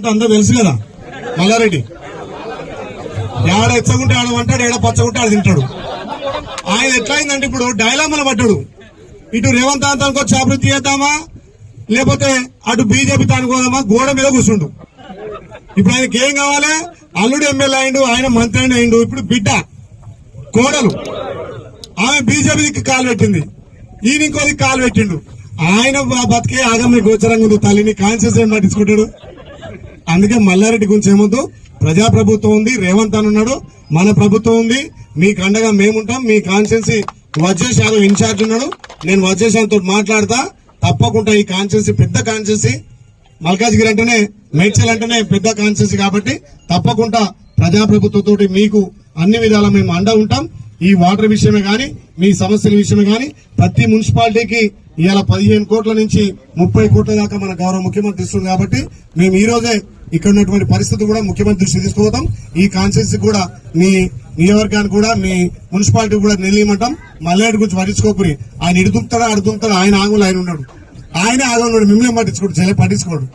ఎట్లుంటే అందరూ తెలుసు కదా. మల్లారెడ్డి ఏడ ఎచ్చగుంటే ఆడ అంటాడు, ఏడ పచ్చగుంటే ఆడ తింటాడు. ఆయన ఎట్లయిందంటే ఇప్పుడు డైలామాల పడ్డాడు. ఇటు రేవంత్ అంతానికి వచ్చి అభివృద్ధి చేద్దామా, లేకపోతే అటు బీజేపీ తానుకోదామా, గోడ మీద కూర్చుండు. ఇప్పుడు ఆయనకి ఏం కావాలి? అల్లుడు ఎమ్మెల్యే అయిండు, ఆయన మంత్రి అయిండు. ఇప్పుడు బిడ్డ కోడలు ఆమె బీజేపీకి కాలు పెట్టింది, ఈయన ఇంకోది కాలు పెట్టిండు. ఆయన బతికే ఆగమ్య గోచరంగా ఉంది. తల్లిని కాన్షియస్ ఏం పట్టించుకుంటాడు. అందుకే మల్లారెడ్డి గురించి ఏమొద్దు. ప్రజాప్రభుత్వం ఉంది, రేవంత్ అని ఉన్నాడు, మన ప్రభుత్వం ఉంది, మీకు అండగా మేముంటాం. మీ కాన్స్టిట్యున్సీ వజేష్ యాదవ్ ఇన్ఛార్జ్ ఉన్నాడు. నేను వజేష్ యాదవ్ తోటి మాట్లాడతా. తప్పకుండా ఈ కాన్స్టిట్యున్సీ పెద్ద కాన్స్టిట్యున్సీ, మల్కాజ్గిరి అంటేనే మేడ్చల్ అంటేనే పెద్ద కాన్స్టిట్యున్సీ కాబట్టి తప్పకుండా ప్రజాప్రభుత్వంతో మీకు అన్ని విధాలా మేము అండ ఉంటాం. ఈ వాటర్ విషయమే గాని, మీ సమస్యల విషయమే గాని, ప్రతి మున్సిపాలిటీకి ఇవాళ 15 కోట్ల నుంచి 30 కోట్ల దాకా మన గౌరవ ముఖ్యమంత్రి ఇస్తుంది. కాబట్టి మేము ఈ రోజే ఇక్కడ ఉన్నటువంటి పరిస్థితి కూడా ముఖ్యమంత్రి దృష్టి తీసుకుపోతాం. ఈ కాన్స్టిట్యున్సీ కూడా మీ నియోజకవర్గానికి కూడా మీ మున్సిపాలిటీ కూడా నిలయమంటాం. మల్లారెడ్డి గురించి పట్టించుకోకూరి. ఆయన ఇడుతుంటాడా అడుగుతాడా, ఆయన ఆగులు ఆయన ఉన్నాడు, ఆయనే ఆగన్నాడు. మిమ్మల్ని పట్టించుకోడు, పట్టించుకోడు.